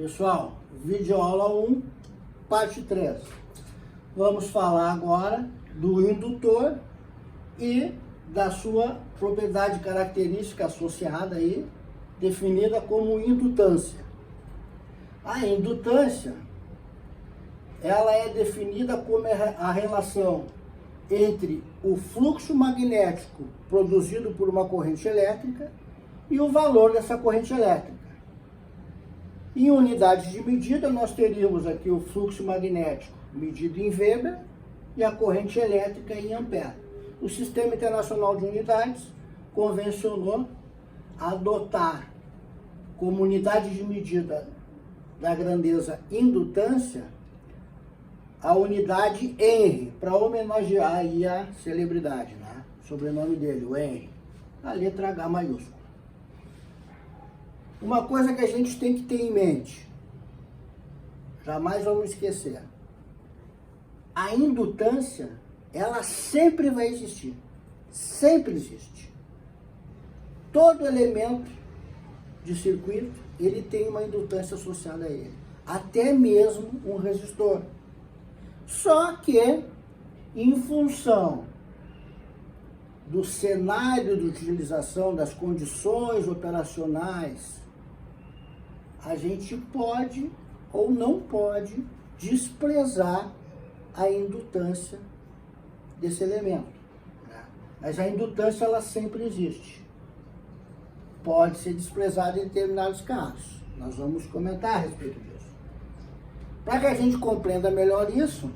Pessoal, videoaula 1, parte 3. Vamos falar agora do indutor e da sua propriedade característica associada aí, definida como indutância. A indutância, ela é definida como a relação entre o fluxo magnético produzido por uma corrente elétrica e o valor dessa corrente elétrica. Em unidades de medida, nós teríamos aqui o fluxo magnético medido em Weber e a corrente elétrica em ampere. O Sistema Internacional de Unidades convencionou adotar como unidade de medida da grandeza indutância a unidade Henry, para homenagear aí a celebridade, né? O sobrenome dele, o Henry, a letra H maiúscula. Uma coisa que a gente tem que ter em mente, jamais vamos esquecer, a indutância, ela sempre vai existir, sempre existe. Todo elemento de circuito, ele tem uma indutância associada a ele, até mesmo um resistor. Só que, em função do cenário de utilização, das condições operacionais, a gente pode ou não pode desprezar a indutância desse elemento, né? Mas a indutância, ela sempre existe. Pode ser desprezada em determinados casos. Nós vamos comentar a respeito disso. Para que a gente compreenda melhor isso,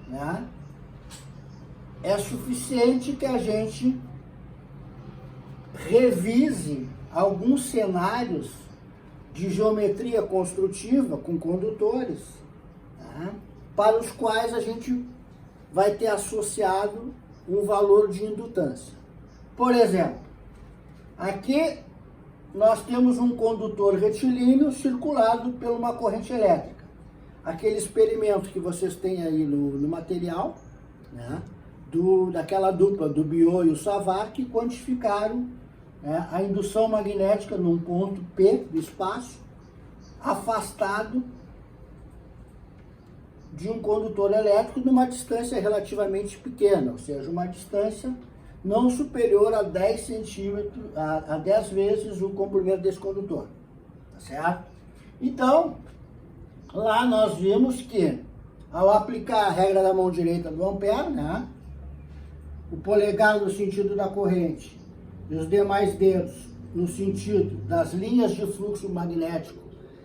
né, é suficiente que a gente revise alguns cenários de geometria construtiva com condutores, né, para os quais a gente vai ter associado um valor de indutância. Por exemplo, aqui nós temos um condutor retilíneo circulado por uma corrente elétrica. Aquele experimento que vocês têm aí no material, né, daquela dupla do Biot e o Savart, que quantificaram, né, a indução magnética num ponto P do espaço, afastado de um condutor elétrico numa distância relativamente pequena, ou seja, uma distância não superior a 10 centímetros, a 10 vezes o comprimento desse condutor, tá certo? Então, lá nós vimos que, ao aplicar a regra da mão direita do ampere, né, o polegar no sentido da corrente e os demais dedos no sentido das linhas de fluxo magnético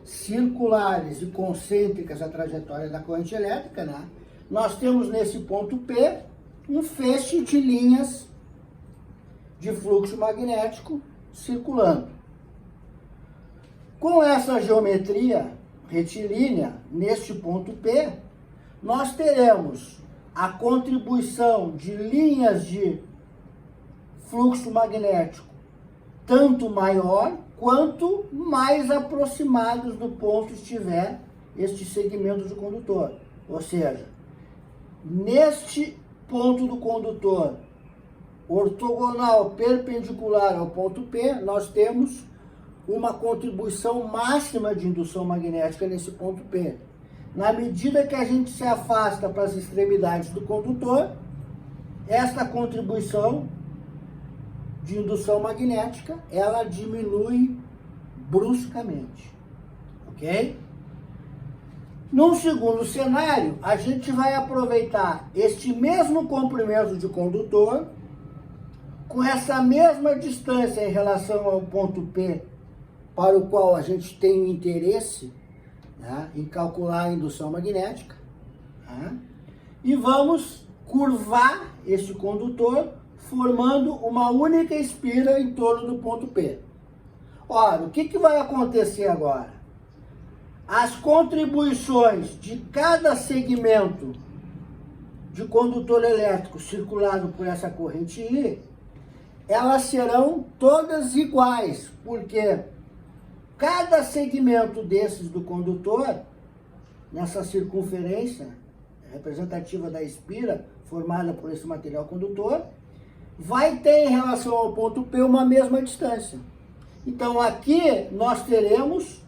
circulares e concêntricas à trajetória da corrente elétrica, né, nós temos nesse ponto P um feixe de linhas de fluxo magnético circulando. Com essa geometria retilínea, neste ponto P, nós teremos a contribuição de linhas de fluxo magnético tanto maior quanto mais aproximados do ponto estiver este segmento do condutor. Ou seja, neste ponto do condutor, ortogonal perpendicular ao ponto P, nós temos uma contribuição máxima de indução magnética nesse ponto P. Na medida que a gente se afasta para as extremidades do condutor, esta contribuição de indução magnética, ela diminui bruscamente, ok? Num segundo cenário, a gente vai aproveitar este mesmo comprimento de condutor, com essa mesma distância em relação ao ponto P, para o qual a gente tem interesse, né, em calcular a indução magnética, né, e vamos curvar esse condutor, formando uma única espira em torno do ponto P. Ora, o que vai acontecer agora? As contribuições de cada segmento de condutor elétrico circulado por essa corrente I, elas serão todas iguais, porque cada segmento desses do condutor, nessa circunferência representativa da espira formada por esse material condutor, vai ter em relação ao ponto P uma mesma distância. Então aqui nós teremos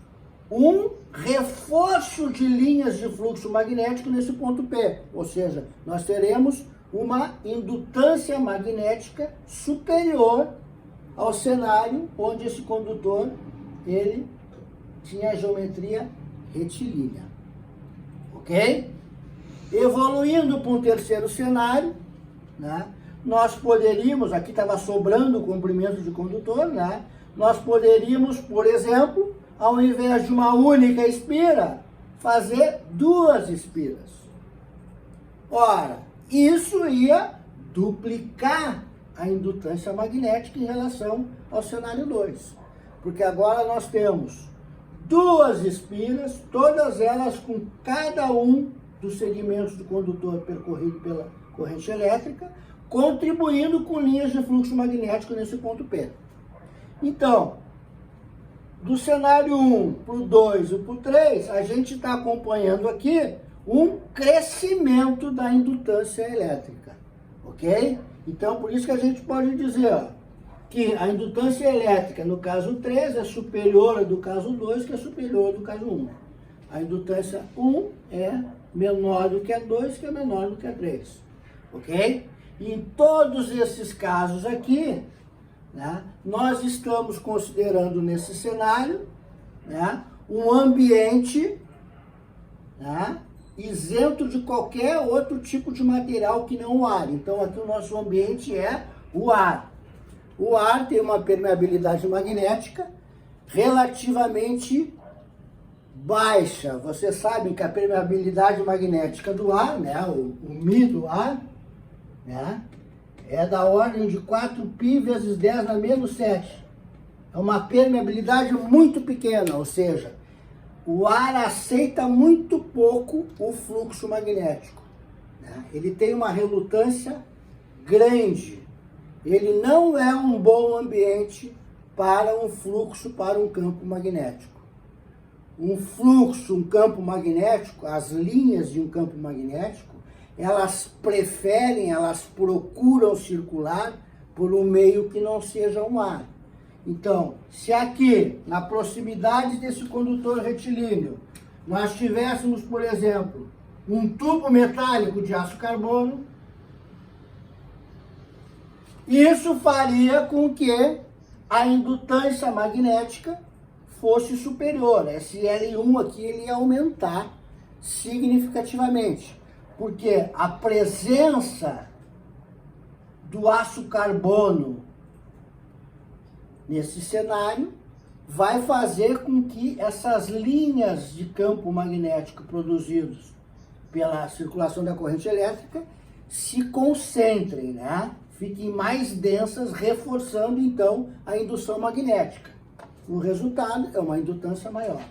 um reforço de linhas de fluxo magnético nesse ponto P. Ou seja, nós teremos uma indutância magnética superior ao cenário onde esse condutor ele tinha a geometria retilínea. Ok? Evoluindo para um terceiro cenário, né, nós poderíamos, aqui estava sobrando o comprimento de condutor, né, nós poderíamos, por exemplo, ao invés de uma única espira, fazer duas espiras. Ora, isso ia duplicar a indutância magnética em relação ao cenário 2. Porque agora nós temos duas espiras, todas elas com cada um dos segmentos do condutor percorrido pela corrente elétrica, contribuindo com linhas de fluxo magnético nesse ponto P. Então, do cenário 1 para o 2 e para o 3, a gente está acompanhando aqui um crescimento da indutância elétrica, ok? Então, por isso que a gente pode dizer, ó, que a indutância elétrica no caso 3 é superior à do caso 2, que é superior ao do caso 1. A indutância 1 é menor do que a 2, que é menor do que a 3, ok? E em todos esses casos aqui, né, nós estamos considerando nesse cenário, né, um ambiente, né, isento de qualquer outro tipo de material que não o ar. Então aqui o nosso ambiente é o ar. O ar tem uma permeabilidade magnética relativamente baixa. Vocês sabem que a permeabilidade magnética do ar, né, o Mi do ar, né, é da ordem de 4π vezes 10 na menos 7. É uma permeabilidade muito pequena, ou seja, o ar aceita muito pouco o fluxo magnético, né? Ele tem uma relutância grande. Ele não é um bom ambiente para um fluxo, para um campo magnético. Um fluxo, um campo magnético, as linhas de um campo magnético, elas preferem, elas procuram circular por um meio que não seja um ar. Então, se aqui, na proximidade desse condutor retilíneo, nós tivéssemos, por exemplo, um tubo metálico de aço carbono, isso faria com que a indutância magnética fosse superior. Esse L1 aqui ele ia aumentar significativamente, porque a presença do aço carbono nesse cenário vai fazer com que essas linhas de campo magnético produzidos pela circulação da corrente elétrica se concentrem, né? Fiquem mais densas, reforçando então a indução magnética. O resultado é uma indutância maior.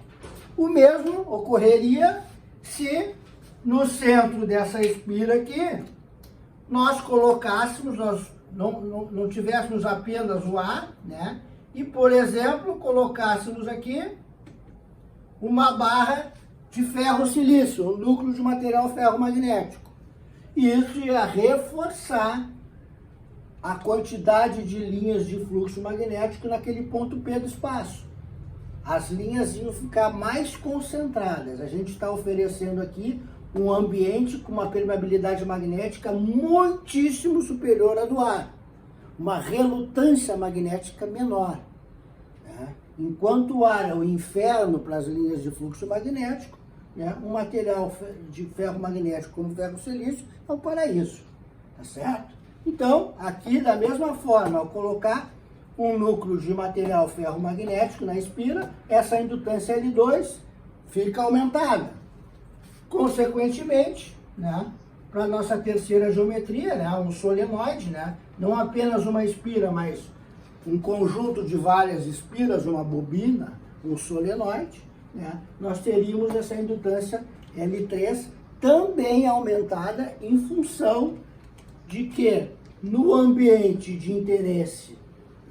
O mesmo ocorreria se no centro dessa espira aqui nós colocássemos, nós não tivéssemos apenas o ar, né? E, por exemplo, colocássemos aqui uma barra de ferro-silício, um núcleo de material ferromagnético. E isso ia reforçar a quantidade de linhas de fluxo magnético naquele ponto P do espaço. As linhas iam ficar mais concentradas. A gente está oferecendo aqui um ambiente com uma permeabilidade magnética muitíssimo superior à do ar. Uma relutância magnética menor, né? Enquanto o ar é o inferno para as linhas de fluxo magnético, né, um material de ferro magnético como ferro silício é o paraíso, tá certo? Então, aqui da mesma forma, ao colocar um núcleo de material ferro magnético na espira, essa indutância L2 fica aumentada. Consequentemente, né, para a nossa terceira geometria, né, um solenoide, né, não apenas uma espira, mas um conjunto de várias espiras, uma bobina, um solenoide, né, nós teríamos essa indutância L3 também aumentada em função de que no ambiente de interesse,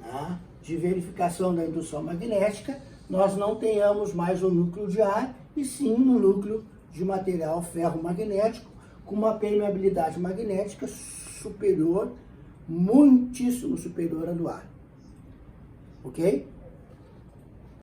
né, de verificação da indução magnética, nós não tenhamos mais o núcleo de ar, e sim um núcleo de material ferromagnético com uma permeabilidade magnética superior, muitíssimo superior à do ar. Ok?